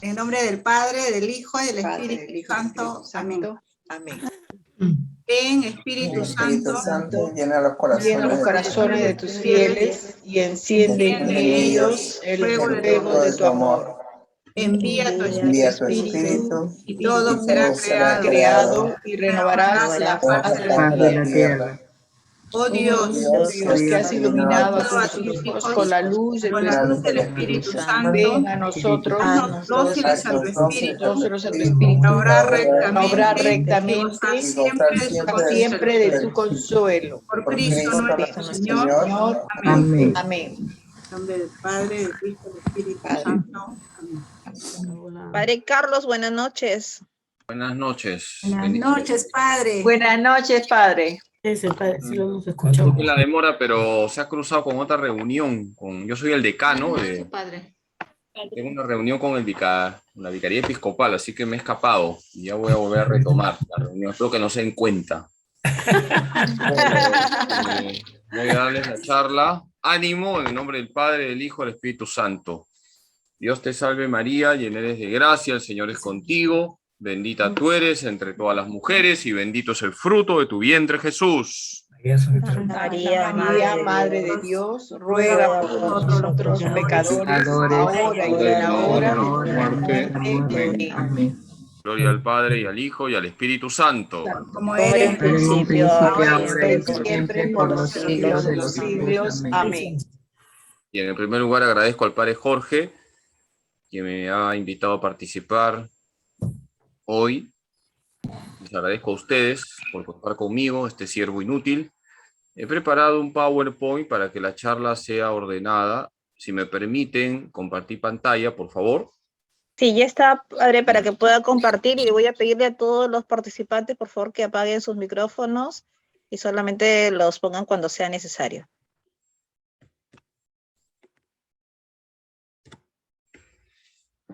En nombre del Padre, del Hijo y del Padre, Espíritu del Hijo y del Santo. Espíritu Amén. Santo. Amén. Ven, Espíritu Espíritu Santo, Santo, llena los Llena los corazones de tus fieles y enciende en ellos el fuego de tu amor. envía tu Envía tu Espíritu Espíritu y todo será será creado Creado y renovarás la faz de la de la tierra. tierra. Oh Dios, Dios que has iluminado a a tus tus hijos hijos con la luz de con tu la luz del Espíritu. Espíritu Santo, Ven a nosotros, haznos dóciles a tu Espíritu, dóciles a tu Espíritu, Espíritu, obrar a obrar rectamente y rectamente gozar siempre de su y siempre de tu consuelo. Por por Cristo Cristo nuestro nuestro Señor. Señor. Amén. Amén. En nombre del Padre, del Hijo y del Espíritu Padre. Santo. Amén. Padre Carlos, buenas noches. Buenas noches. Buenas noches, Padre. Buenas noches, Padre. Ese padre, sí lo hemos escuchado. La demora, pero se ha cruzado con otra reunión. Yo soy el decano tengo una reunión con la Vicaría Episcopal, así que me he escapado y ya voy a volver a retomar la reunión. Espero que no se den cuenta. Voy a darles la charla. Ánimo en el nombre del Padre, del Hijo y del Espíritu Santo. Dios te salve María, llena eres de gracia, el Señor es contigo. Bendita tú eres entre todas las mujeres y bendito es el fruto de tu vientre, Jesús. María, Madre de Dios, ruega por nosotros pecadores, ahora y en la hora de nuestra muerte. Amén. Gloria al Padre y al Hijo y al Espíritu Santo. Como era eres en principio, ahora y Siempre por los siglos de los siglos. Amén. Y en el primer lugar agradezco al Padre Jorge, que me ha invitado a participar hoy. Les agradezco a ustedes por contar conmigo, este siervo inútil. He preparado un PowerPoint para que la charla sea ordenada. Si me permiten compartir pantalla, por favor. Sí, ya está, Padre, para que pueda compartir, y voy a pedirle a todos los participantes, por favor, que apaguen sus micrófonos y solamente los pongan cuando sea necesario.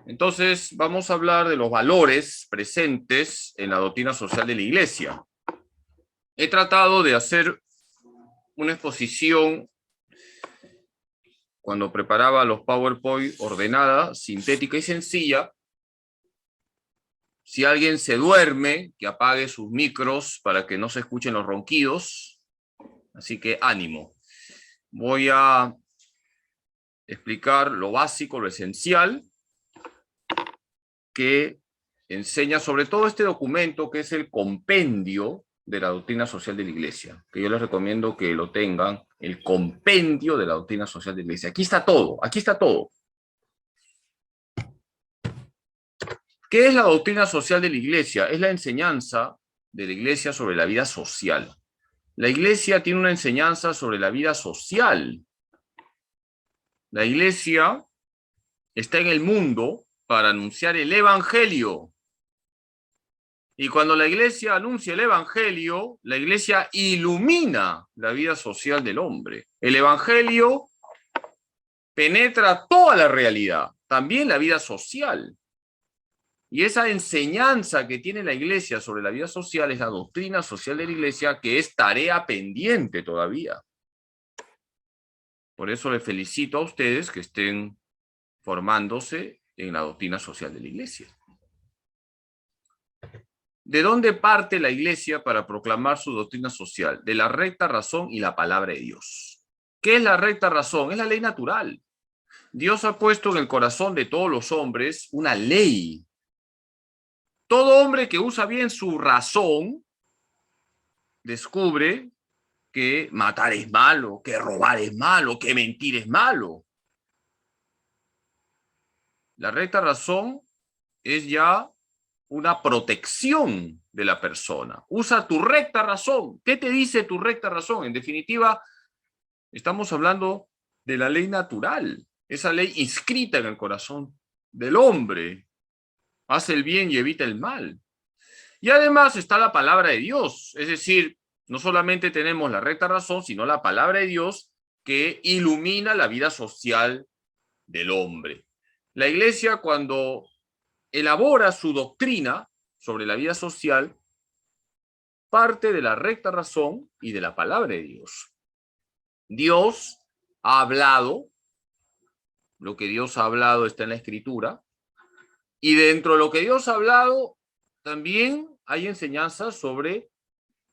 Entonces, vamos a hablar de los valores presentes en la doctrina social de la Iglesia. He tratado de hacer una exposición, cuando preparaba los PowerPoint, ordenada, sintética y sencilla. Si alguien se duerme, que apague sus micros para que no se escuchen los ronquidos. Así que ánimo. Voy a explicar lo básico, lo esencial, que enseña sobre todo este documento, que es el compendio de la doctrina social de la Iglesia, que yo les recomiendo que lo tengan, el compendio de la doctrina social de la Iglesia. Aquí está todo, aquí está todo. ¿Qué es la doctrina social de la Iglesia? Es la enseñanza de la Iglesia sobre la vida social. La Iglesia tiene una enseñanza sobre la vida social. La Iglesia está en el mundo para anunciar el Evangelio. Y cuando la Iglesia anuncia el Evangelio, la Iglesia ilumina la vida social del hombre. El Evangelio penetra toda la realidad, también la vida social. Y esa enseñanza que tiene la Iglesia sobre la vida social es la doctrina social de la Iglesia, que es tarea pendiente todavía. Por eso les felicito a ustedes que estén formándose en la doctrina social de la Iglesia. ¿De dónde parte la Iglesia para proclamar su doctrina social? De la recta razón y la palabra de Dios. ¿Qué es la recta razón? Es la ley natural. Dios ha puesto en el corazón de todos los hombres una ley. Todo hombre que usa bien su razón descubre que matar es malo, que robar es malo, que mentir es malo. La recta razón es ya una protección de la persona. Usa tu recta razón. ¿Qué te dice tu recta razón? En definitiva, estamos hablando de la ley natural, esa ley inscrita en el corazón del hombre. Hace el bien y evita el mal. Y además está la palabra de Dios, es decir, no solamente tenemos la recta razón, sino la palabra de Dios que ilumina la vida social del hombre. La Iglesia, cuando elabora su doctrina sobre la vida social, parte de la recta razón y de la palabra de Dios. Dios ha hablado, lo que Dios ha hablado está en la Escritura, Y dentro de lo que Dios ha hablado, también hay enseñanzas sobre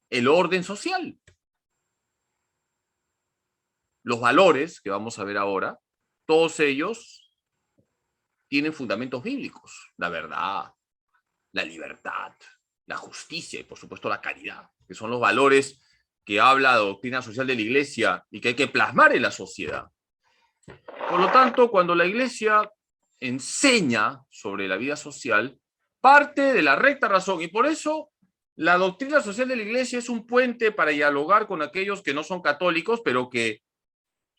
el orden social. Los valores que vamos a ver ahora, todos ellos tienen fundamentos bíblicos. La verdad, la libertad, la justicia y por supuesto la caridad, que son los valores que habla la doctrina social de la Iglesia y que hay que plasmar en la sociedad. Por lo tanto, cuando la Iglesia enseña sobre la vida social, parte de la recta razón, y por eso la doctrina social de la Iglesia es un puente para dialogar con aquellos que no son católicos, pero que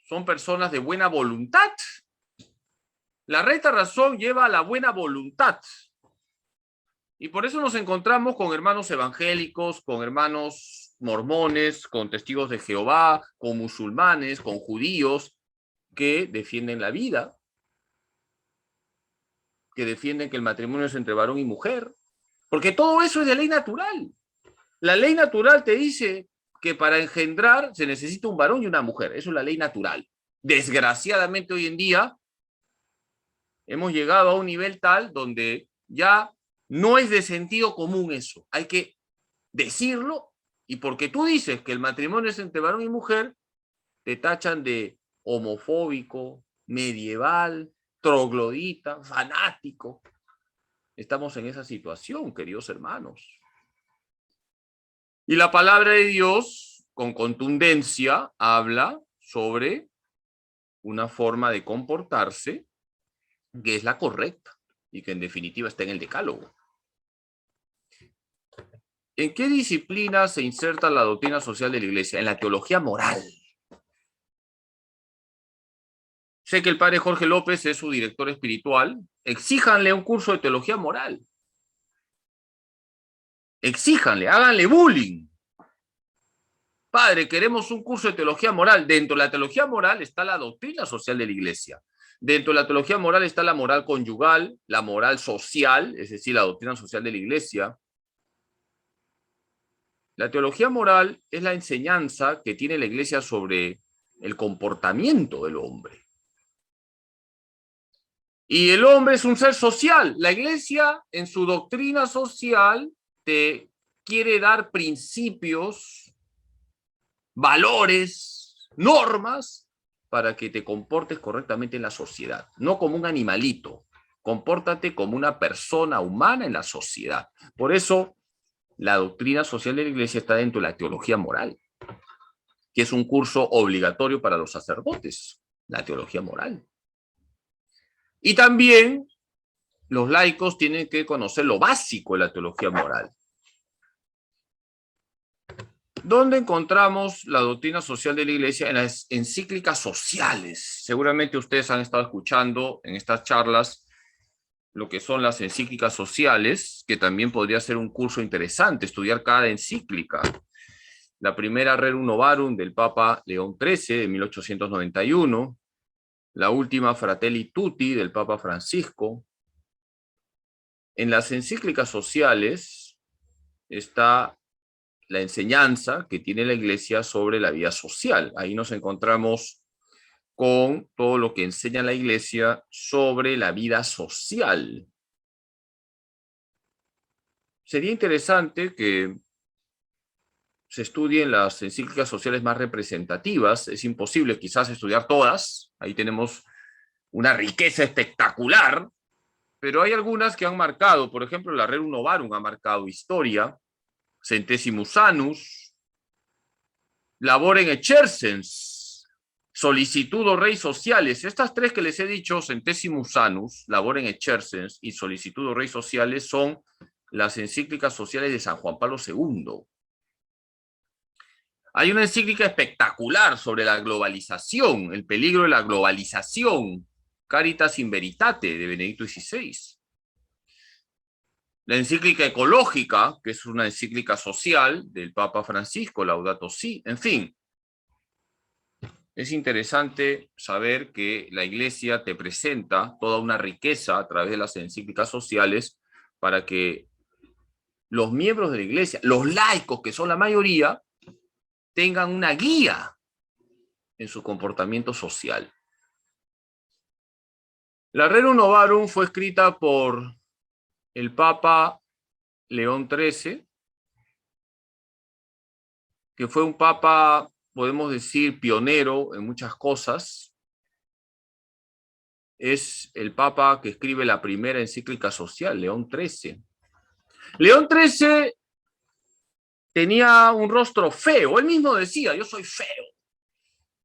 son personas de buena voluntad. La recta razón lleva a la buena voluntad. Y por eso nos encontramos con hermanos evangélicos, con hermanos mormones, con testigos de Jehová, con musulmanes, con judíos, que defienden la vida, que defienden que el matrimonio es entre varón y mujer, porque todo eso es de ley natural. La ley natural te dice que para engendrar se necesita un varón y una mujer. Eso es la ley natural. Desgraciadamente hoy en día hemos llegado a un nivel tal donde ya no es de sentido común eso. Hay que decirlo, y porque tú dices que el matrimonio es entre varón y mujer, te tachan de homofóbico, medieval, troglodita, fanático. Estamos en esa situación, queridos hermanos. Y la palabra de Dios, con contundencia, habla sobre una forma de comportarse que es la correcta y que en definitiva está en el decálogo. ¿En qué disciplina se inserta la doctrina social de la Iglesia? En la teología moral. Sé que el padre Jorge López es su director espiritual. Exíjanle un curso de teología moral. Exíjanle, háganle bullying. Padre, queremos un curso de teología moral. Dentro de la teología moral está la doctrina social de la Iglesia. Dentro de la teología moral está la moral conyugal, la moral social, es decir, la doctrina social de la Iglesia. La teología moral es la enseñanza que tiene la Iglesia sobre el comportamiento del hombre. Y el hombre es un ser social. La Iglesia, en su doctrina social, te quiere dar principios, valores, normas, para que te comportes correctamente en la sociedad. No como un animalito. Compórtate como una persona humana en la sociedad. Por eso, la doctrina social de la Iglesia está dentro de la teología moral, que es un curso obligatorio para los sacerdotes, la teología moral. Y también los laicos tienen que conocer lo básico de la teología moral. ¿Dónde encontramos la doctrina social de la Iglesia? En las encíclicas sociales. Seguramente ustedes han estado escuchando en estas charlas lo que son las encíclicas sociales, que también podría ser un curso interesante, estudiar cada encíclica. La primera, Rerum Novarum, del Papa León XIII, de 1891. La última, Fratelli Tutti, del Papa Francisco. En las encíclicas sociales está la enseñanza que tiene la Iglesia sobre la vida social. Ahí nos encontramos con todo lo que enseña la Iglesia sobre la vida social. Sería interesante que se estudien las encíclicas sociales más representativas. Es imposible quizás estudiar todas. Ahí tenemos una riqueza espectacular, pero hay algunas que han marcado. Por ejemplo, la Rerum Novarum ha marcado historia. Centesimus Annus, Laborem Exercens, Solicitudo Rei Sociales. Estas tres que les he dicho, Centesimus Annus, Laborem Exercens y Solicitudo Rei Sociales, son las encíclicas sociales de San Juan Pablo II. Hay una encíclica espectacular sobre la globalización, el peligro de la globalización, Caritas in Veritate, de Benedicto XVI. La encíclica ecológica, que es una encíclica social del Papa Francisco, Laudato Si. En fin, es interesante saber que la Iglesia te presenta toda una riqueza a través de las encíclicas sociales para que los miembros de la Iglesia, los laicos, que son la mayoría, tengan una guía en su comportamiento social. La Rerum Novarum fue escrita por el Papa León XIII, que fue un papa, podemos decir, pionero en muchas cosas. Es el papa que escribe la primera encíclica social, León XIII. León XIII tenía un rostro feo. Él mismo decía, yo soy feo.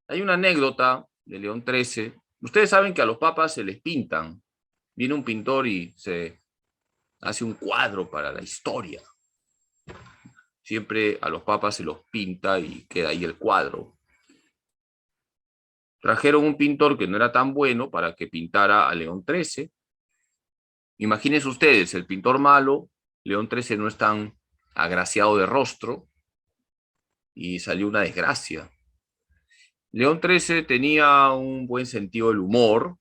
Hay una anécdota de León XIII. Ustedes saben que a los papas se les pintan. Viene un pintor y se hace un cuadro para la historia. Siempre a los papas se los pinta y queda ahí el cuadro. Trajeron un pintor que no era tan bueno para que pintara a León XIII. Imagínense ustedes, el pintor malo, León XIII no es tan agraciado de rostro y salió una desgracia. León XIII tenía un buen sentido del humor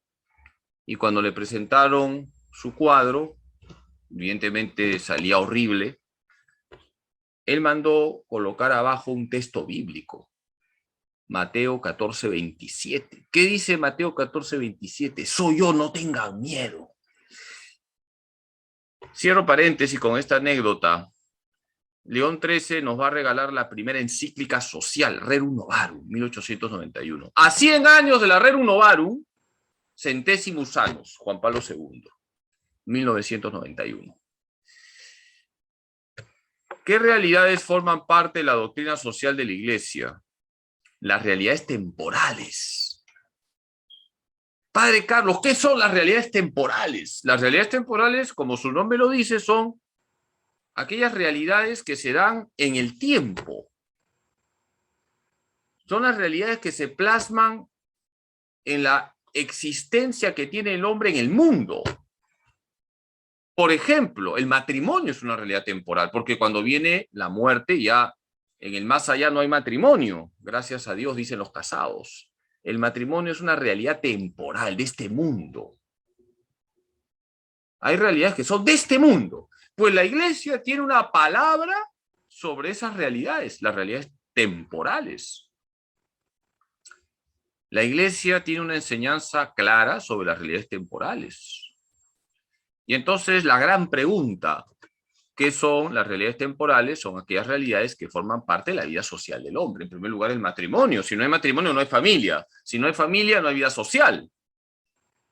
y cuando le presentaron su cuadro, evidentemente salía horrible, él mandó colocar abajo un texto bíblico, Mateo 14:27. ¿Qué dice Mateo 14:27? Soy yo, no tengan miedo. Cierro paréntesis con esta anécdota. León XIII nos va a regalar la primera encíclica social, Rerum Novarum, 1891. A 100 años de la Rerum Novarum, Centésimos Annus, Juan Pablo II, 1991. ¿Qué realidades forman parte de la doctrina social de la Iglesia? Las realidades temporales. Padre Carlos, ¿qué son las realidades temporales? Las realidades temporales, como su nombre lo dice, son aquellas realidades que se dan en el tiempo. Son las realidades que se plasman en la existencia que tiene el hombre en el mundo. Por ejemplo, el matrimonio es una realidad temporal, porque cuando viene la muerte ya en el más allá no hay matrimonio. Gracias a Dios, dicen los casados. El matrimonio es una realidad temporal de este mundo. Hay realidades que son de este mundo. Pues la Iglesia tiene una palabra sobre esas realidades, las realidades temporales. La Iglesia tiene una enseñanza clara sobre las realidades temporales. Y entonces la gran pregunta, ¿qué son las realidades temporales? Son aquellas realidades que forman parte de la vida social del hombre. En primer lugar, el matrimonio. Si no hay matrimonio, no hay familia. Si no hay familia, no hay vida social.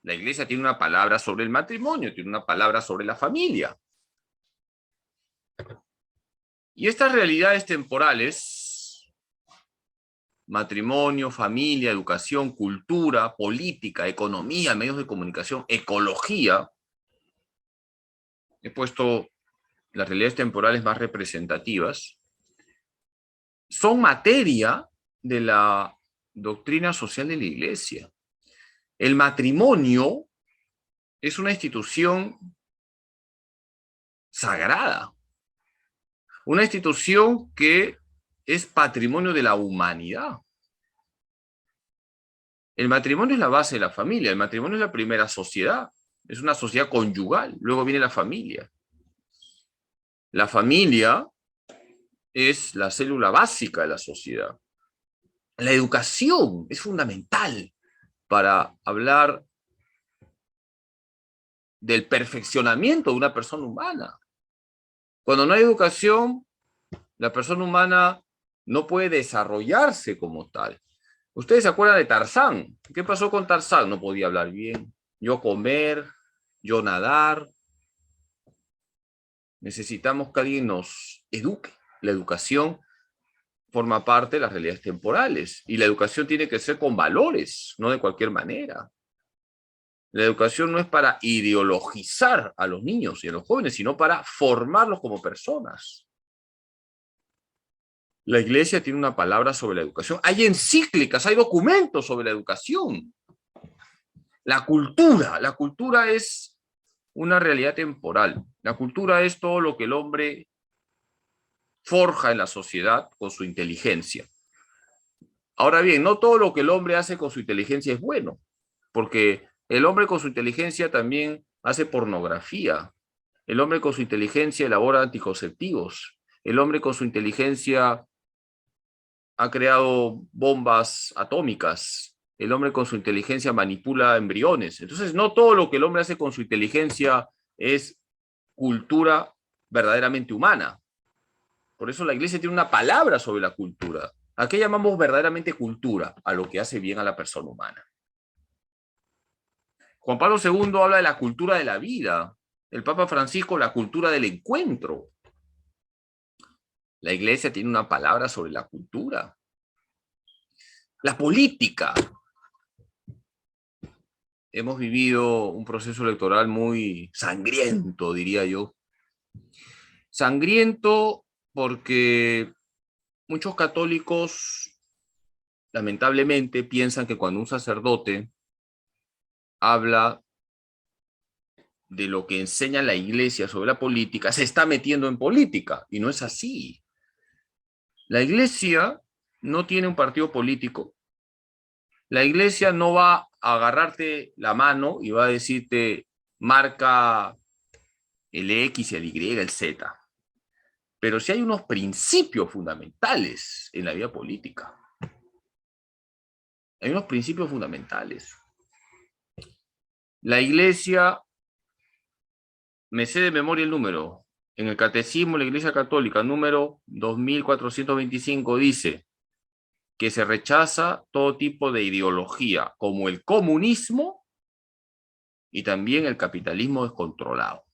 La Iglesia tiene una palabra sobre el matrimonio, tiene una palabra sobre la familia. Y estas realidades temporales, matrimonio, familia, educación, cultura, política, economía, medios de comunicación, ecología, he puesto las realidades temporales más representativas, son materia de la doctrina social de la Iglesia. El matrimonio es una institución sagrada, una institución que es patrimonio de la humanidad. El matrimonio es la base de la familia, el matrimonio es la primera sociedad, es una sociedad conyugal, luego viene la familia. La familia es la célula básica de la sociedad. La educación es fundamental para hablar del perfeccionamiento de una persona humana. Cuando no hay educación, la persona humana no puede desarrollarse como tal. Ustedes se acuerdan de Tarzán. ¿Qué pasó con Tarzán? No podía hablar bien. Yo comer, yo nadar. Necesitamos que alguien nos eduque. La educación forma parte de las realidades temporales. Y la educación tiene que ser con valores, no de cualquier manera. La educación no es para ideologizar a los niños y a los jóvenes, sino para formarlos como personas. La Iglesia tiene una palabra sobre la educación. Hay encíclicas, hay documentos sobre la educación. La cultura es una realidad temporal. La cultura es todo lo que el hombre forja en la sociedad con su inteligencia. Ahora bien, no todo lo que el hombre hace con su inteligencia es bueno, porque el hombre con su inteligencia también hace pornografía. El hombre con su inteligencia elabora anticonceptivos. El hombre con su inteligencia ha creado bombas atómicas. El hombre con su inteligencia manipula embriones. Entonces, no todo lo que el hombre hace con su inteligencia es cultura verdaderamente humana. Por eso la iglesia tiene una palabra sobre la cultura. ¿A qué llamamos verdaderamente cultura? A lo que hace bien a la persona humana. Juan Pablo II habla de la cultura de la vida. El Papa Francisco, la cultura del encuentro. La iglesia tiene una palabra sobre la cultura. La política. Hemos vivido un proceso electoral muy sangriento, diría yo. Sangriento porque muchos católicos, lamentablemente, piensan que cuando un sacerdote habla de lo que enseña la iglesia sobre la política, se está metiendo en política, y no es así. La iglesia no tiene un partido político. La iglesia no va a agarrarte la mano y va a decirte, marca el X, el Y, el Z. Pero sí hay unos principios fundamentales en la vida política. Hay unos principios fundamentales. La iglesia, me sé de memoria el número, en el Catecismo de la Iglesia Católica, número 2425, dice que se rechaza todo tipo de ideología, como el comunismo y también el capitalismo descontrolado.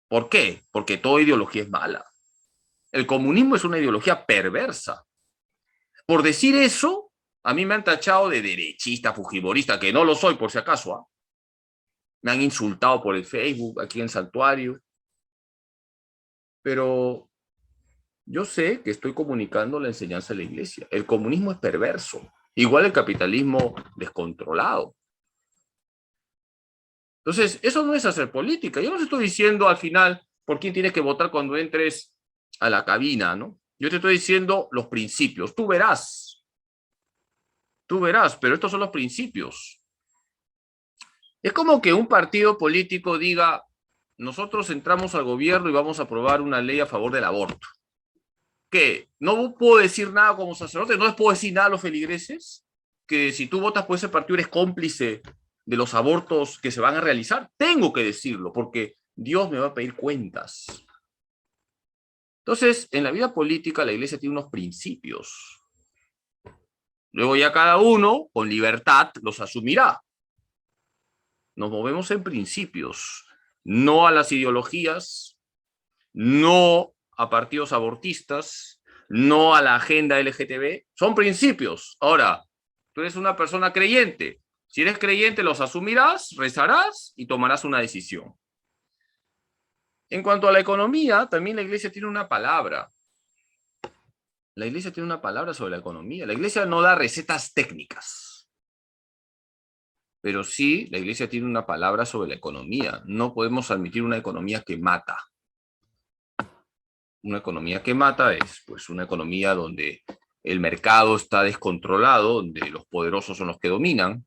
¿Por qué? Porque toda ideología es mala. El comunismo es una ideología perversa. Por decir eso, a mí me han tachado de derechista, fujimorista, que no lo soy por si acaso, ¿ah? Me han insultado por el Facebook, aquí en el santuario. Pero yo sé que estoy comunicando la enseñanza de la iglesia. El comunismo es perverso. Igual el capitalismo descontrolado. Entonces, eso no es hacer política. Yo no te estoy diciendo al final por quién tienes que votar cuando entres a la cabina, ¿no? Yo te estoy diciendo los principios. Tú verás, pero estos son los principios. Es como que un partido político diga, nosotros entramos al gobierno y vamos a aprobar una ley a favor del aborto. ¿Qué? ¿No puedo decir nada como sacerdote? ¿No les puedo decir nada a los feligreses? Que si tú votas por ese partido eres cómplice de los abortos que se van a realizar. Tengo que decirlo, porque Dios me va a pedir cuentas. Entonces, en la vida política la iglesia tiene unos principios. Luego ya cada uno, con libertad, los asumirá. Nos movemos en principios, no a las ideologías, no a partidos abortistas, no a la agenda LGTB. Son principios. Ahora, tú eres una persona creyente. Si eres creyente, los asumirás, rezarás y tomarás una decisión. En cuanto a la economía, también la iglesia tiene una palabra. La iglesia tiene una palabra sobre la economía. La iglesia no da recetas técnicas. Pero sí, la iglesia tiene una palabra sobre la economía. No podemos admitir una economía que mata. Una economía que mata es pues, una economía donde el mercado está descontrolado, donde los poderosos son los que dominan.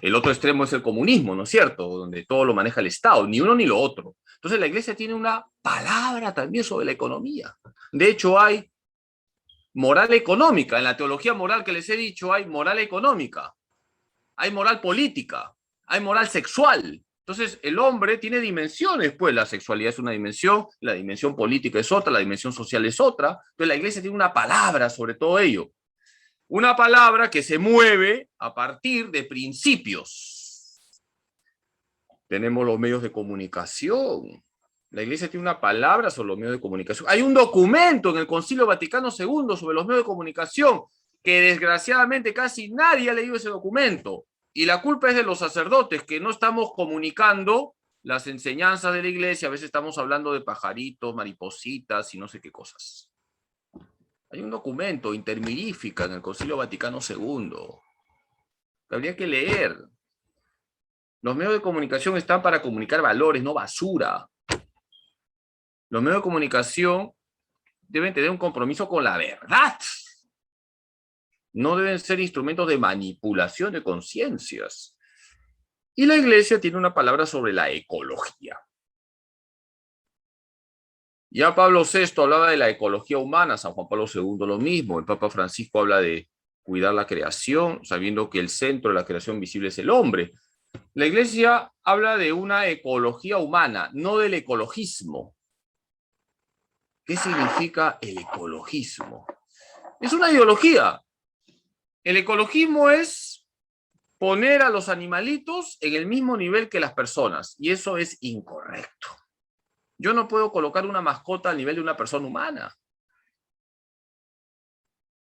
El otro extremo es el comunismo, ¿no es cierto? Donde todo lo maneja el Estado, ni uno ni lo otro. Entonces la iglesia tiene una palabra también sobre la economía. De hecho, hay moral económica. En la teología moral que les he dicho, hay moral económica, hay moral política, hay moral sexual. Entonces el hombre tiene dimensiones, pues la sexualidad es una dimensión, la dimensión política es otra, la dimensión social es otra. Entonces la iglesia tiene una palabra sobre todo ello. Una palabra que se mueve a partir de principios. Tenemos los medios de comunicación. La iglesia tiene una palabra sobre los medios de comunicación. Hay un documento en el Concilio Vaticano II sobre los medios de comunicación que desgraciadamente casi nadie ha leído ese documento. Y la culpa es de los sacerdotes, que no estamos comunicando las enseñanzas de la iglesia. A veces estamos hablando de pajaritos, maripositas y no sé qué cosas. Hay un documento, Intermirífica, en el Concilio Vaticano II, que habría que leer. Los medios de comunicación están para comunicar valores, no basura. Los medios de comunicación deben tener un compromiso con la verdad. No deben ser instrumentos de manipulación de conciencias. Y la iglesia tiene una palabra sobre la ecología. Ya Pablo VI hablaba de la ecología humana, San Juan Pablo II lo mismo, el Papa Francisco habla de cuidar la creación, sabiendo que el centro de la creación visible es el hombre. La Iglesia habla de una ecología humana, no del ecologismo. ¿Qué significa el ecologismo? Es una ideología. El ecologismo es poner a los animalitos en el mismo nivel que las personas, y eso es incorrecto. Yo no puedo colocar una mascota al nivel de una persona humana.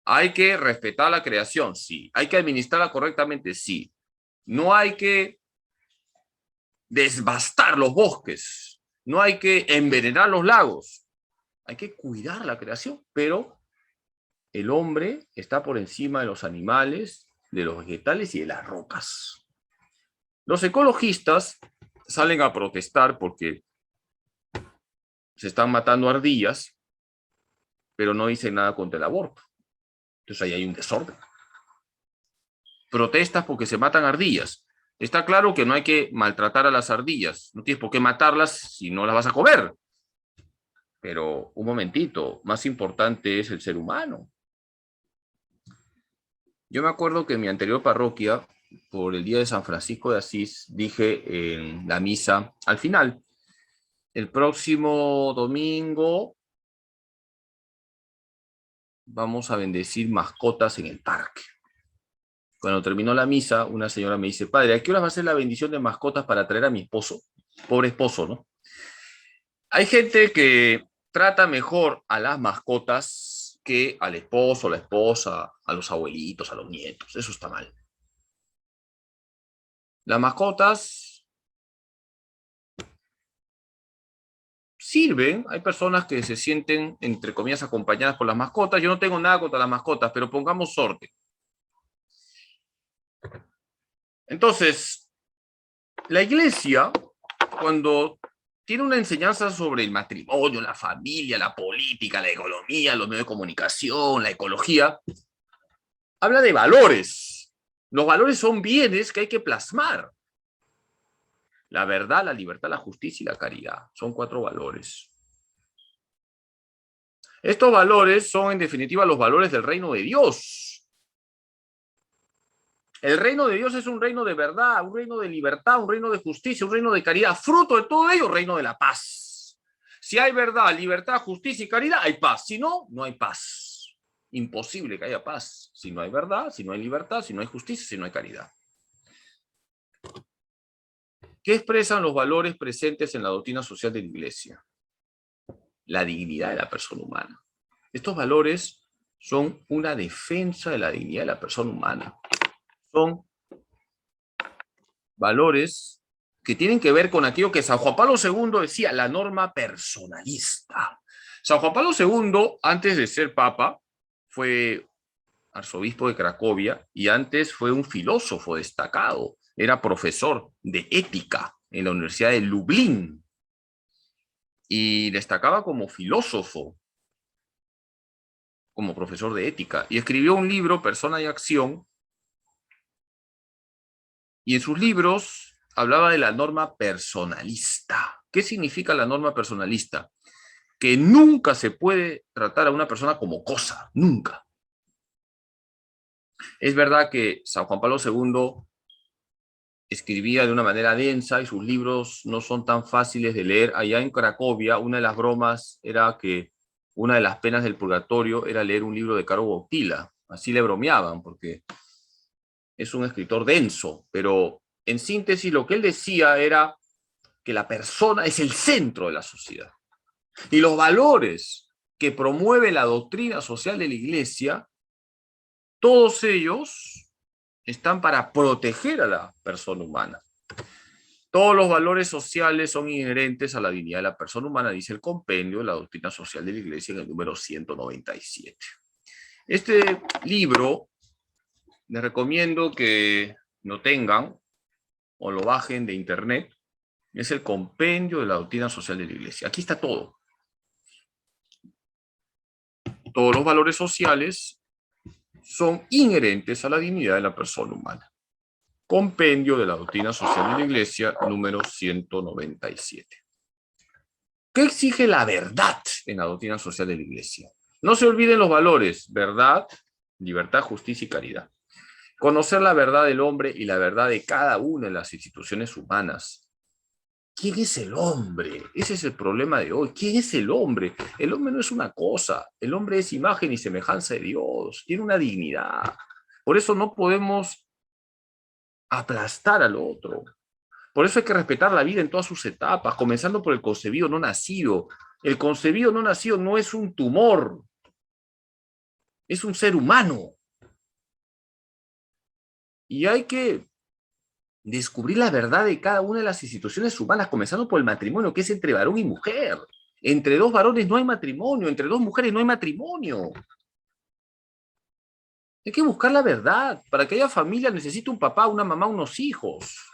Hay que respetar la creación, sí. Hay que administrarla correctamente, sí. No hay que devastar los bosques. No hay que envenenar los lagos. Hay que cuidar la creación, pero el hombre está por encima de los animales, de los vegetales y de las rocas. Los ecologistas salen a protestar porque se están matando ardillas, pero no dicen nada contra el aborto. Entonces ahí hay un desorden. Protestas porque se matan ardillas. Está claro que no hay que maltratar a las ardillas. No tienes por qué matarlas si no las vas a comer. Pero un momentito, más importante es el ser humano. Yo me acuerdo que en mi anterior parroquia, por el día de San Francisco de Asís, dije en la misa, al final, el próximo domingo vamos a bendecir mascotas en el parque. Cuando terminó la misa, una señora me dice, padre, ¿a qué hora va a ser la bendición de mascotas para traer a mi esposo? Pobre esposo, ¿no? Hay gente que trata mejor a las mascotas que al esposo, a la esposa, a los abuelitos, a los nietos. Eso está mal. Las mascotas sirven. Hay personas que se sienten, entre comillas, acompañadas por las mascotas. Yo no tengo nada contra las mascotas, pero pongamos orden. Entonces, la Iglesia, cuando tiene una enseñanza sobre el matrimonio, la familia, la política, la economía, los medios de comunicación, la ecología, habla de valores. Los valores son bienes que hay que plasmar. La verdad, la libertad, la justicia y la caridad. Son 4 valores. Estos valores son, en definitiva, los valores del reino de Dios. El reino de Dios es un reino de verdad, un reino de libertad, un reino de justicia, un reino de caridad. Fruto de todo ello, reino de la paz. Si hay verdad, libertad, justicia y caridad, hay paz. Si no, no hay paz. Imposible que haya paz. Si no hay verdad, si no hay libertad, si no hay justicia, si no hay caridad. ¿Qué expresan los valores presentes en la doctrina social de la Iglesia? La dignidad de la persona humana. Estos valores son una defensa de la dignidad de la persona humana. Son valores que tienen que ver con aquello que San Juan Pablo II decía, la norma personalista. San Juan Pablo II, antes de ser papa, fue arzobispo de Cracovia y antes fue un filósofo destacado. Era profesor de ética en la Universidad de Lublin y destacaba como filósofo, como profesor de ética, y escribió un libro, Persona y Acción, y en sus libros hablaba de la norma personalista. ¿Qué significa la norma personalista? Que nunca se puede tratar a una persona como cosa, nunca. Es verdad que San Juan Pablo II escribía de una manera densa y sus libros no son tan fáciles de leer. Allá en Cracovia, una de las bromas era que una de las penas del purgatorio era leer un libro de Caro Bottila. Así le bromeaban, porque es un escritor denso, pero en síntesis lo que él decía era que la persona es el centro de la sociedad. Y los valores que promueve la doctrina social de la Iglesia, todos ellos están para proteger a la persona humana. Todos los valores sociales son inherentes a la dignidad de la persona humana, dice el compendio de la doctrina social de la Iglesia en el número 197. Este libro les recomiendo que lo tengan o lo bajen de internet. Es el compendio de la doctrina social de la Iglesia. Aquí está todo. Todos los valores sociales son inherentes a la dignidad de la persona humana. Compendio de la doctrina social de la Iglesia, número 197. ¿Qué exige la verdad en la doctrina social de la Iglesia? No se olviden los valores: verdad, libertad, justicia y caridad. Conocer la verdad del hombre y la verdad de cada una de las instituciones humanas. ¿Quién es el hombre? Ese es el problema de hoy. ¿Quién es el hombre? El hombre no es una cosa. El hombre es imagen y semejanza de Dios. Tiene una dignidad. Por eso no podemos aplastar al otro. Por eso hay que respetar la vida en todas sus etapas, comenzando por el concebido no nacido. El concebido no nacido no es un tumor. Es un ser humano. Y hay que descubrir la verdad de cada una de las instituciones humanas, comenzando por el matrimonio, que es entre varón y mujer. Entre dos varones no hay matrimonio, entre dos mujeres no hay matrimonio. Hay que buscar la verdad. Para que haya familia necesita un papá, una mamá, unos hijos.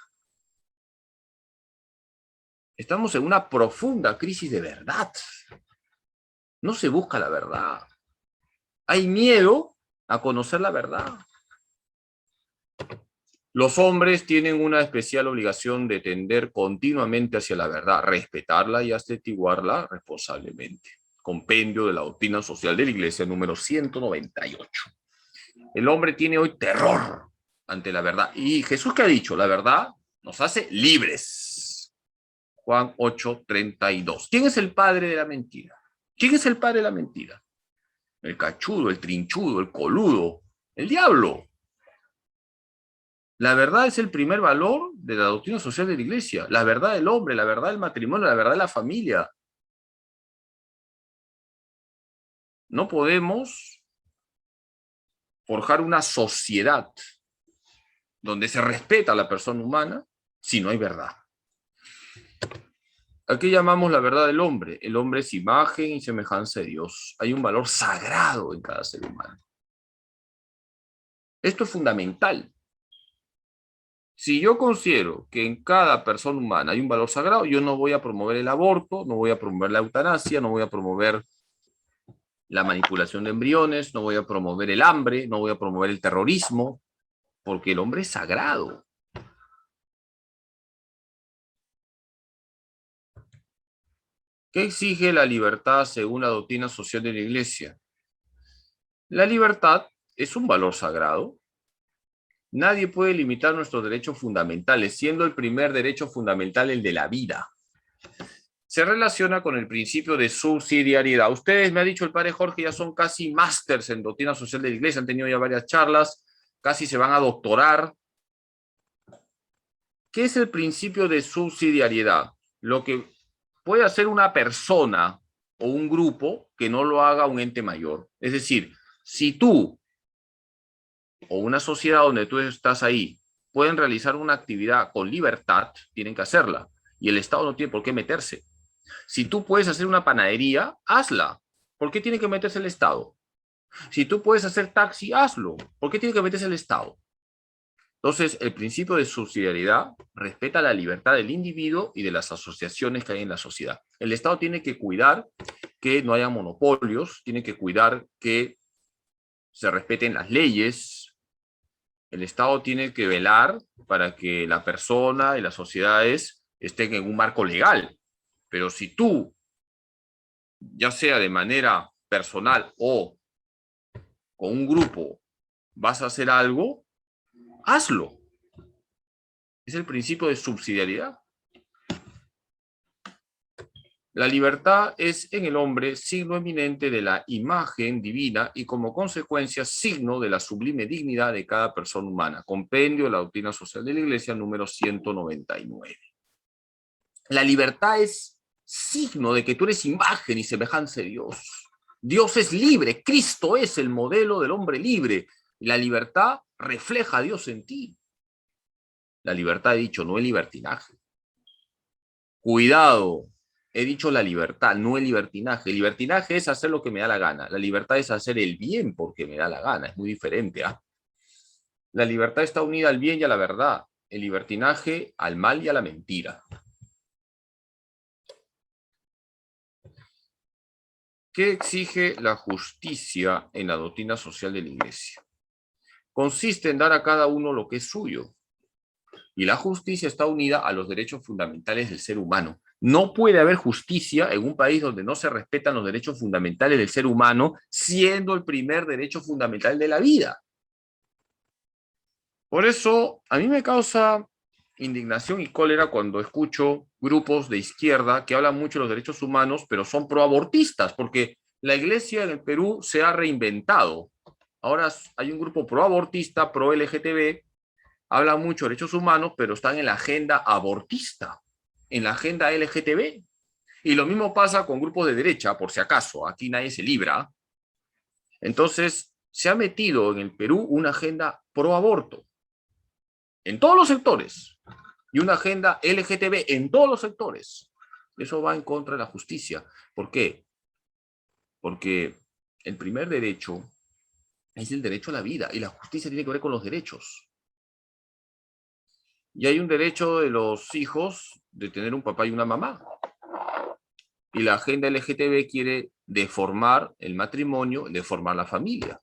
Estamos en una profunda crisis de verdad. No se busca la verdad. Hay miedo a conocer la verdad. Los hombres tienen una especial obligación de tender continuamente hacia la verdad, respetarla y atestiguarla responsablemente. Compendio de la Doctrina Social de la Iglesia, número 198. El hombre tiene hoy terror ante la verdad. Y Jesús, ¿qué ha dicho? La verdad nos hace libres. Juan 8:32. ¿Quién es el padre de la mentira? ¿Quién es el padre de la mentira? El cachudo, el trinchudo, el coludo, el diablo. La verdad es el primer valor de la doctrina social de la Iglesia. La verdad del hombre, la verdad del matrimonio, la verdad de la familia. No podemos forjar una sociedad donde se respeta a la persona humana si no hay verdad. ¿A qué llamamos la verdad del hombre? El hombre es imagen y semejanza de Dios. Hay un valor sagrado en cada ser humano. Esto es fundamental. Si yo considero que en cada persona humana hay un valor sagrado, yo no voy a promover el aborto, no voy a promover la eutanasia, no voy a promover la manipulación de embriones, no voy a promover el hambre, no voy a promover el terrorismo, porque el hombre es sagrado. ¿Qué exige la libertad según la doctrina social de la Iglesia? La libertad es un valor sagrado. Nadie puede limitar nuestros derechos fundamentales, siendo el primer derecho fundamental el de la vida. Se relaciona con el principio de subsidiariedad. Ustedes, me ha dicho el padre Jorge, ya son casi másters en doctrina social de la Iglesia, han tenido ya varias charlas, casi se van a doctorar. ¿Qué es el principio de subsidiariedad? Lo que puede hacer una persona o un grupo que no lo haga un ente mayor. Es decir, si tú o una sociedad donde tú estás ahí pueden realizar una actividad con libertad, tienen que hacerla. Y el Estado no tiene por qué meterse. Si tú puedes hacer una panadería, hazla. ¿Por qué tiene que meterse el Estado? Si tú puedes hacer taxi, hazlo. ¿Por qué tiene que meterse el Estado? Entonces, el principio de subsidiariedad respeta la libertad del individuo y de las asociaciones que hay en la sociedad. El Estado tiene que cuidar que no haya monopolios, tiene que cuidar que se respeten las leyes. El Estado tiene que velar para que la persona y las sociedades estén en un marco legal. Pero si tú, ya sea de manera personal o con un grupo, vas a hacer algo, hazlo. Es el principio de subsidiariedad. La libertad es en el hombre signo eminente de la imagen divina y como consecuencia signo de la sublime dignidad de cada persona humana. Compendio de la Doctrina Social de la Iglesia, número 199. La libertad es signo de que tú eres imagen y semejanza de Dios. Dios es libre, Cristo es el modelo del hombre libre. La libertad refleja a Dios en ti. La libertad, he dicho, no el libertinaje. Cuidado. He dicho la libertad, no el libertinaje. El libertinaje es hacer lo que me da la gana. La libertad es hacer el bien porque me da la gana. Es muy diferente. La libertad está unida al bien y a la verdad. El libertinaje al mal y a la mentira. ¿Qué exige la justicia en la doctrina social de la Iglesia? Consiste en dar a cada uno lo que es suyo. Y la justicia está unida a los derechos fundamentales del ser humano. No puede haber justicia en un país donde no se respetan los derechos fundamentales del ser humano, siendo el primer derecho fundamental de la vida. Por eso, a mí me causa indignación y cólera cuando escucho grupos de izquierda que hablan mucho de los derechos humanos, pero son proabortistas, porque la iglesia en el Perú se ha reinventado. Ahora hay un grupo proabortista, pro-LGTB, hablan mucho de derechos humanos, pero están en la agenda abortista, en la agenda LGTB. Y lo mismo pasa con grupos de derecha, por si acaso, aquí nadie se libra. Entonces, se ha metido en el Perú una agenda pro-aborto, en todos los sectores, y una agenda LGTB en todos los sectores. Eso va en contra de la justicia. ¿Por qué? Porque el primer derecho es el derecho a la vida, y la justicia tiene que ver con los derechos. Y hay un derecho de los hijos de tener un papá y una mamá. Y la agenda LGTB quiere deformar el matrimonio, deformar la familia.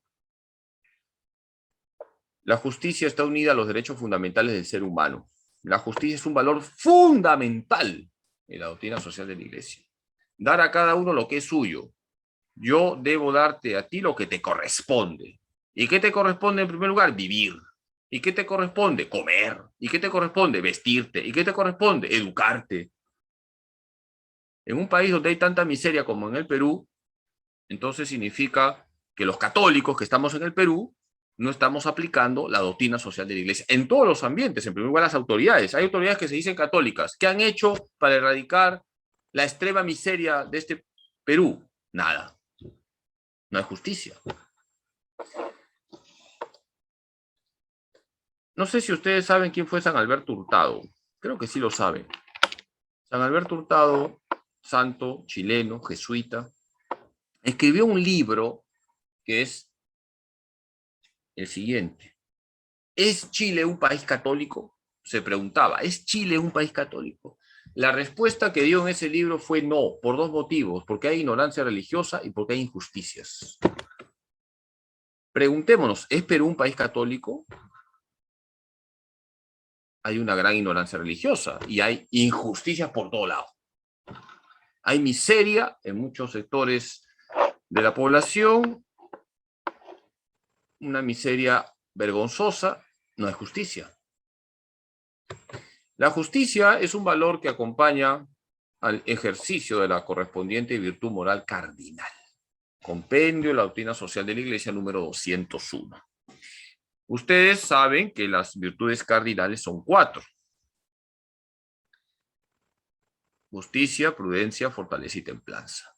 La justicia está unida a los derechos fundamentales del ser humano. La justicia es un valor fundamental en la doctrina social de la Iglesia. Dar a cada uno lo que es suyo. Yo debo darte a ti lo que te corresponde. ¿Y qué te corresponde en primer lugar? Vivir. ¿Y qué te corresponde? Comer. ¿Y qué te corresponde? Vestirte. ¿Y qué te corresponde? Educarte. En un país donde hay tanta miseria como en el Perú, entonces significa que los católicos que estamos en el Perú no estamos aplicando la doctrina social de la Iglesia en todos los ambientes, en primer lugar las autoridades. Hay autoridades que se dicen católicas. ¿Qué han hecho para erradicar la extrema miseria de este Perú? Nada. No hay justicia. No sé si ustedes saben quién fue San Alberto Hurtado. Creo que sí lo saben. San Alberto Hurtado, santo, chileno, jesuita, escribió un libro que es el siguiente. ¿Es Chile un país católico? Se preguntaba, ¿es Chile un país católico? La respuesta que dio en ese libro fue no, por dos motivos, porque hay ignorancia religiosa y porque hay injusticias. Preguntémonos, ¿es Perú un país católico? Hay una gran ignorancia religiosa y hay injusticias por todo lado. Hay miseria en muchos sectores de la población, una miseria vergonzosa, no hay justicia. La justicia es un valor que acompaña al ejercicio de la correspondiente virtud moral cardinal. Compendio de la doctrina social de la Iglesia número 201. Ustedes saben que las virtudes cardinales son 4. Justicia, prudencia, fortaleza y templanza.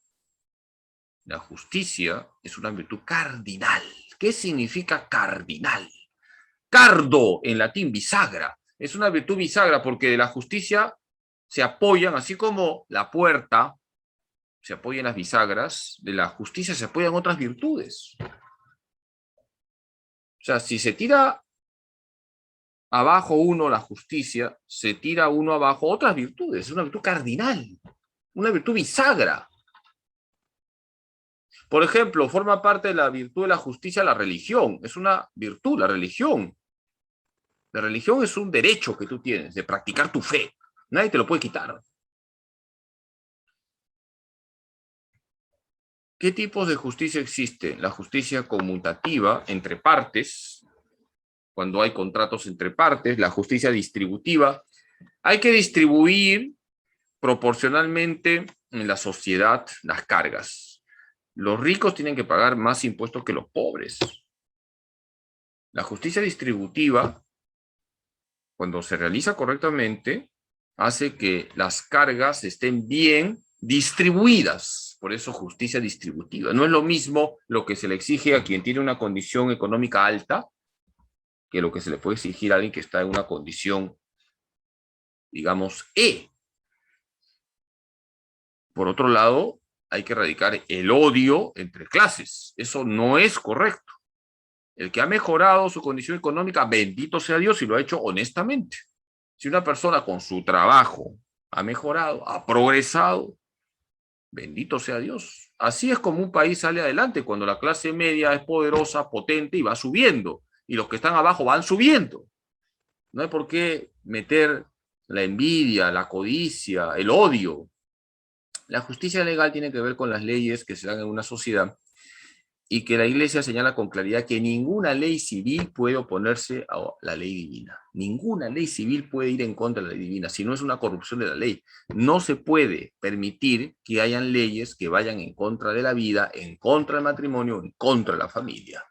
La justicia es una virtud cardinal. ¿Qué significa cardinal? Cardo, en latín, bisagra. Es una virtud bisagra porque de la justicia se apoyan, así como la puerta se apoya en las bisagras, de la justicia se apoyan otras virtudes. O sea, si se tira abajo uno la justicia, se tira uno abajo otras virtudes. Es una virtud cardinal, una virtud bisagra. Por ejemplo, forma parte de la virtud de la justicia la religión. Es una virtud, la religión. La religión es un derecho que tú tienes de practicar tu fe. Nadie te lo puede quitar. ¿Qué tipos de justicia existen? La justicia conmutativa entre partes, cuando hay contratos entre partes, la justicia distributiva. Hay que distribuir proporcionalmente en la sociedad las cargas. Los ricos tienen que pagar más impuestos que los pobres. La justicia distributiva, cuando se realiza correctamente, hace que las cargas estén bien distribuidas. Por eso justicia distributiva. No es lo mismo lo que se le exige a quien tiene una condición económica alta que lo que se le puede exigir a alguien que está en una condición, digamos, E. Por otro lado, hay que erradicar el odio entre clases. Eso no es correcto. El que ha mejorado su condición económica, bendito sea Dios, y lo ha hecho honestamente. Si una persona con su trabajo ha mejorado, ha progresado, bendito sea Dios. Así es como un país sale adelante, cuando la clase media es poderosa, potente y va subiendo, y los que están abajo van subiendo. No hay por qué meter la envidia, la codicia, el odio. La justicia legal tiene que ver con las leyes que se dan en una sociedad y que la Iglesia señala con claridad que ninguna ley civil puede oponerse a la ley divina. Ninguna ley civil puede ir en contra de la ley divina, si no es una corrupción de la ley. No se puede permitir que hayan leyes que vayan en contra de la vida, en contra del matrimonio, en contra de la familia.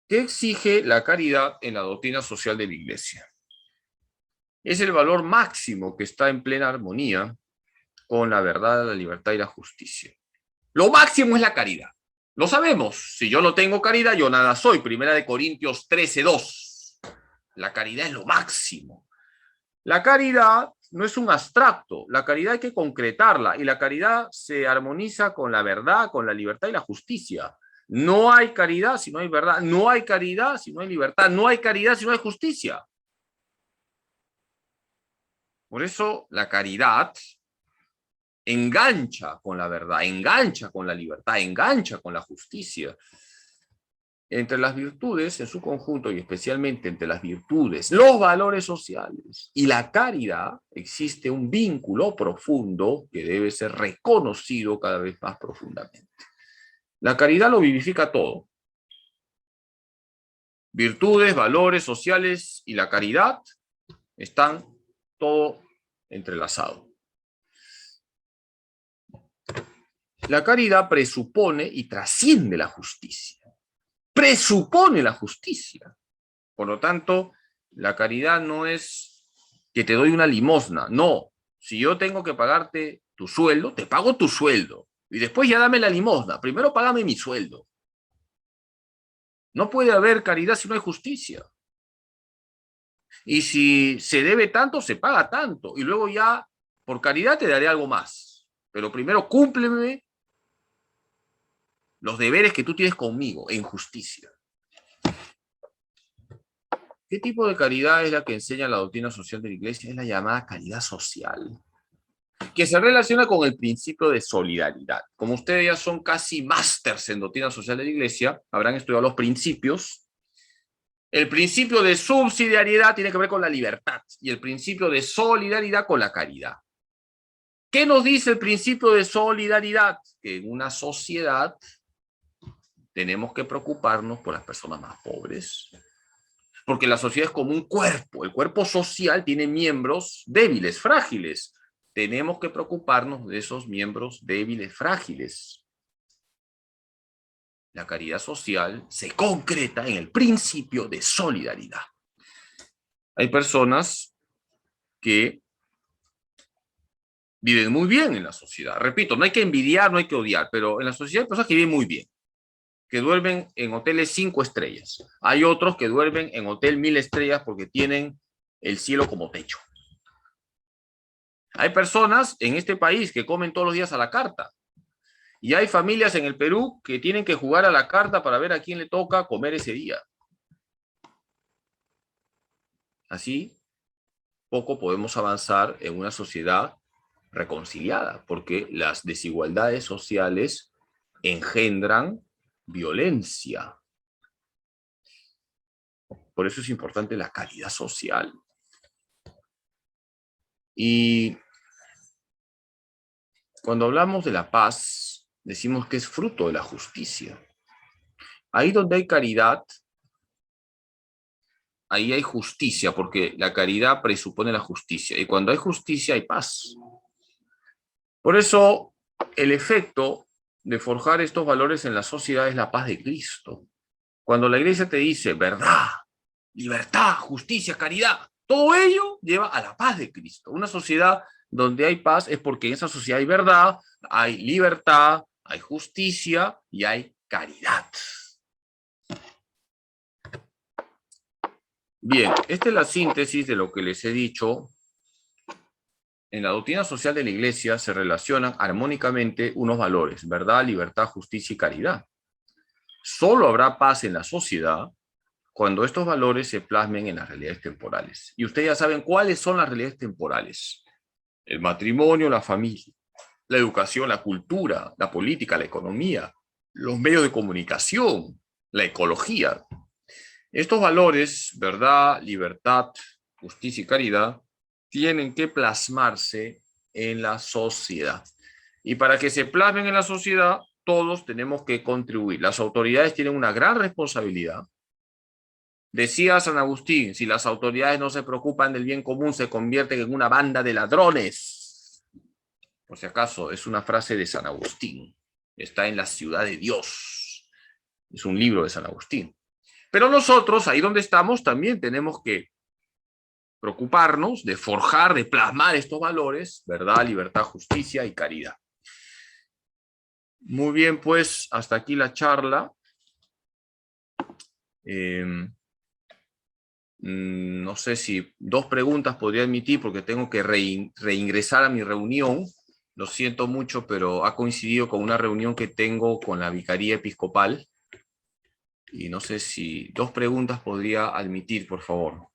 ¿Qué exige la caridad en la doctrina social de la Iglesia? Es el valor máximo que está en plena armonía con la verdad, la libertad y la justicia. Lo máximo es la caridad. Lo sabemos. Si yo no tengo caridad, yo nada soy. 1 Corintios 13:2. La caridad es lo máximo. La caridad no es un abstracto. La caridad hay que concretarla. Y la caridad se armoniza con la verdad, con la libertad y la justicia. No hay caridad si no hay verdad. No hay caridad si no hay libertad. No hay caridad si no hay justicia. Por eso la caridad engancha con la verdad, engancha con la libertad, engancha con la justicia. Entre las virtudes en su conjunto y especialmente entre las virtudes, los valores sociales y la caridad existe un vínculo profundo que debe ser reconocido cada vez más profundamente. La caridad lo vivifica todo. Virtudes, valores sociales y la caridad están todo entrelazado. La caridad presupone y trasciende la justicia. Presupone la justicia. Por lo tanto, la caridad no es que te doy una limosna. No. Si yo tengo que pagarte tu sueldo, te pago tu sueldo. Y después ya dame la limosna. Primero págame mi sueldo. No puede haber caridad si no hay justicia. Y si se debe tanto, se paga tanto. Y luego ya, por caridad, te daré algo más. Pero primero cúmpleme los deberes que tú tienes conmigo en justicia. ¿Qué tipo de caridad es la que enseña la doctrina social de la Iglesia? Es la llamada caridad social, que se relaciona con el principio de solidaridad. Como ustedes ya son casi másters en doctrina social de la Iglesia, habrán estudiado los principios. El principio de subsidiariedad tiene que ver con la libertad y el principio de solidaridad con la caridad. ¿Qué nos dice el principio de solidaridad? Que en una sociedad tenemos que preocuparnos por las personas más pobres, porque la sociedad es como un cuerpo. El cuerpo social tiene miembros débiles, frágiles. Tenemos que preocuparnos de esos miembros débiles, frágiles. La caridad social se concreta en el principio de solidaridad. Hay personas que viven muy bien en la sociedad. Repito, no hay que envidiar, no hay que odiar, pero en la sociedad hay personas que viven muy bien, que duermen en hoteles 5 estrellas. Hay otros que duermen en hotel 1000 estrellas porque tienen el cielo como techo. Hay personas en este país que comen todos los días a la carta. Y hay familias en el Perú que tienen que jugar a la carta para ver a quién le toca comer ese día. Así, poco podemos avanzar en una sociedad reconciliada, porque las desigualdades sociales engendran violencia. Por eso es importante la caridad social. Y cuando hablamos de la paz, decimos que es fruto de la justicia. Ahí donde hay caridad, ahí hay justicia, porque la caridad presupone la justicia. Y cuando hay justicia, hay paz. Por eso, el efecto de forjar estos valores en la sociedad es la paz de Cristo. Cuando la Iglesia te dice verdad, libertad, justicia, caridad, todo ello lleva a la paz de Cristo. Una sociedad donde hay paz es porque en esa sociedad hay verdad, hay libertad, hay justicia y hay caridad. Bien, esta es la síntesis de lo que les he dicho. En la doctrina social de la Iglesia se relacionan armónicamente unos valores: verdad, libertad, justicia y caridad. Solo habrá paz en la sociedad cuando estos valores se plasmen en las realidades temporales. Y ustedes ya saben cuáles son las realidades temporales: el matrimonio, la familia, la educación, la cultura, la política, la economía, los medios de comunicación, la ecología. Estos valores, verdad, libertad, justicia y caridad, tienen que plasmarse en la sociedad. Y para que se plasmen en la sociedad, todos tenemos que contribuir. Las autoridades tienen una gran responsabilidad. Decía San Agustín, si las autoridades no se preocupan del bien común, se convierten en una banda de ladrones. Por si acaso, es una frase de San Agustín. Está en La Ciudad de Dios. Es un libro de San Agustín. Pero nosotros, ahí donde estamos, también tenemos que preocuparnos de forjar, de plasmar estos valores, verdad, libertad, justicia y caridad. Muy bien, pues, hasta aquí la charla. No sé si 2 preguntas podría admitir porque tengo que reingresar a mi reunión. Lo siento mucho, pero ha coincidido con una reunión que tengo con la Vicaría Episcopal. Y no sé si 2 preguntas podría admitir, por favor.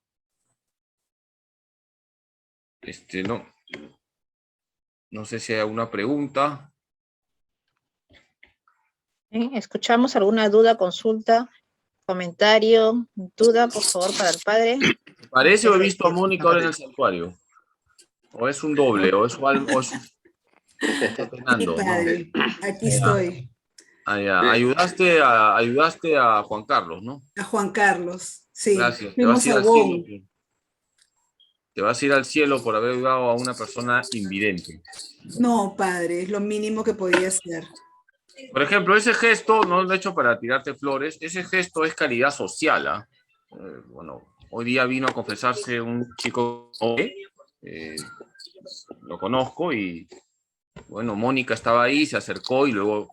No sé si hay alguna pregunta. ¿Escuchamos alguna duda, consulta, comentario, duda, por favor, para el padre? ¿Parece o he visto a Mónica ahora en el santuario? ¿O es un doble? ¿O es algo? Sí, padre, aquí estoy. Ya. Ayudaste a Juan Carlos, ¿no? A Juan Carlos, sí. Gracias. Te vas a ir al cielo. Te vas a ir al cielo por haber ayudado a una persona invidente. No, padre, es lo mínimo que podía hacer. Por ejemplo, ese gesto, no lo he hecho para tirarte flores, ese gesto es caridad social, ¿ah? Bueno, hoy día vino a confesarse un chico, lo conozco y, bueno, Mónica estaba ahí, se acercó y luego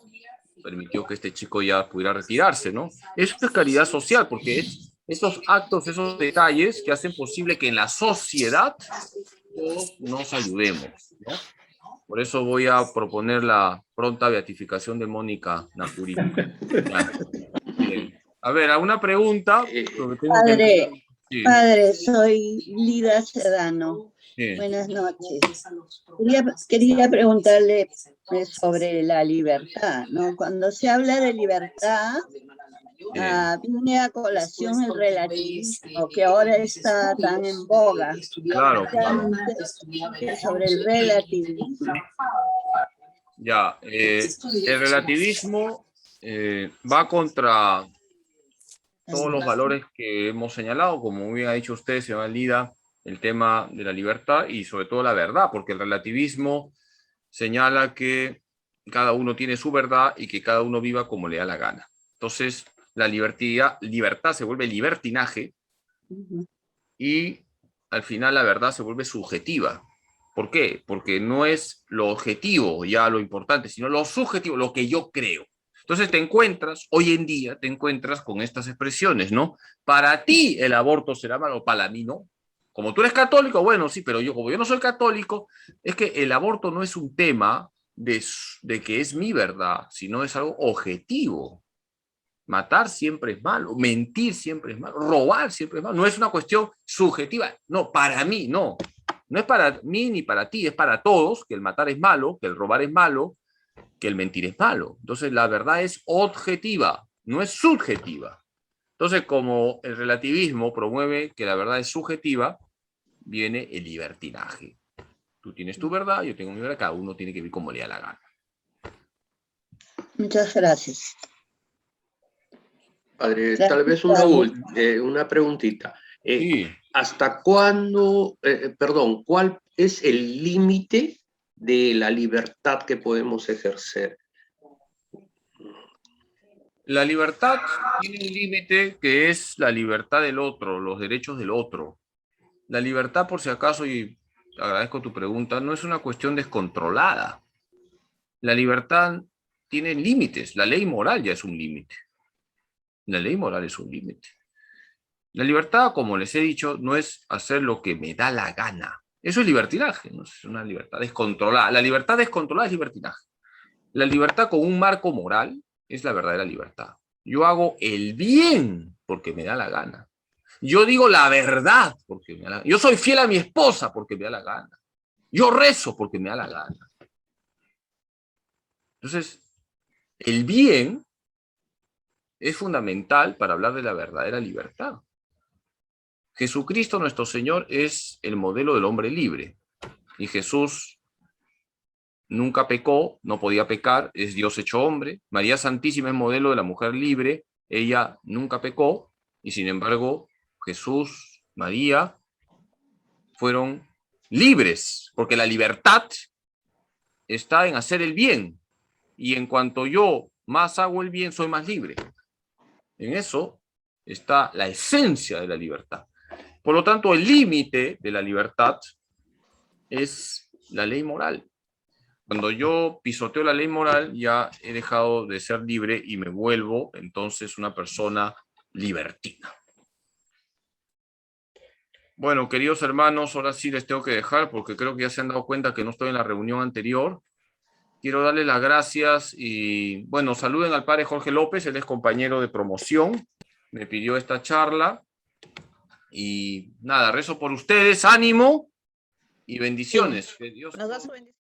permitió que este chico ya pudiera retirarse, ¿no? Eso es caridad social, porque es esos actos, esos detalles que hacen posible que en la sociedad todos nos ayudemos, ¿no? Por eso voy a proponer la pronta beatificación de Mónica Napuri. A ver, ¿alguna pregunta? Padre, soy Lida Sedano. Sí. Buenas noches. Quería preguntarle sobre la libertad, ¿no? Cuando se habla de libertad, viene a colación el relativismo, que ahora está tan en boga. Claro. Sobre el relativismo. Ya, el relativismo va contra todos los valores que hemos señalado, como muy bien ha dicho usted, señora Lida, el tema de la libertad y sobre todo la verdad, porque el relativismo señala que cada uno tiene su verdad y que cada uno viva como le da la gana. Entonces, la libertad se vuelve libertinaje y al final la verdad se vuelve subjetiva. ¿Por qué? Porque no es lo objetivo ya lo importante, sino lo subjetivo, lo que yo creo. Entonces hoy en día te encuentras con estas expresiones, ¿no? Para ti el aborto será malo, para mí no. Como tú eres católico, bueno, sí, pero como yo no soy católico, es que el aborto no es un tema de que es mi verdad, sino es algo objetivo. Matar siempre es malo, mentir siempre es malo, robar siempre es malo. No es una cuestión subjetiva, no, para mí, no. No es para mí ni para ti, es para todos, que el matar es malo, que el robar es malo, que el mentir es malo. Entonces la verdad es objetiva, no es subjetiva. Entonces, como el relativismo promueve que la verdad es subjetiva, viene el libertinaje. Tú tienes tu verdad, yo tengo mi verdad, cada uno tiene que vivir como le da la gana. Muchas gracias. Padre, tal vez una preguntita. Sí. ¿Hasta cuándo, cuál es el límite de la libertad que podemos ejercer? La libertad tiene un límite que es la libertad del otro, los derechos del otro. La libertad, por si acaso, y agradezco tu pregunta, no es una cuestión descontrolada. La libertad tiene límites. La ley moral ya es un límite. La ley moral es un límite. La libertad, como les he dicho, no es hacer lo que me da la gana. Eso es libertinaje, no es una libertad descontrolada. La libertad descontrolada es libertinaje. La libertad con un marco moral es la verdadera libertad. Yo hago el bien porque me da la gana. Yo digo la verdad porque me da la gana. Yo soy fiel a mi esposa porque me da la gana. Yo rezo porque me da la gana. Entonces, el bien es fundamental para hablar de la verdadera libertad. Jesucristo nuestro Señor es el modelo del hombre libre. Y Jesús nunca pecó, no podía pecar, es Dios hecho hombre. María Santísima es modelo de la mujer libre, ella nunca pecó, y sin embargo Jesús, María, fueron libres, porque la libertad está en hacer el bien, y en cuanto yo más hago el bien, soy más libre. En eso está la esencia de la libertad. Por lo tanto, el límite de la libertad es la ley moral. Cuando yo pisoteo la ley moral, ya he dejado de ser libre y me vuelvo entonces una persona libertina. Bueno, queridos hermanos, ahora sí les tengo que dejar porque creo que ya se han dado cuenta que no estoy en la reunión anterior. Quiero darles las gracias y, bueno, saluden al padre Jorge López, él es compañero de promoción, me pidió esta charla. Y nada, rezo por ustedes, ánimo y bendiciones. Que Dios Nos da su bendición.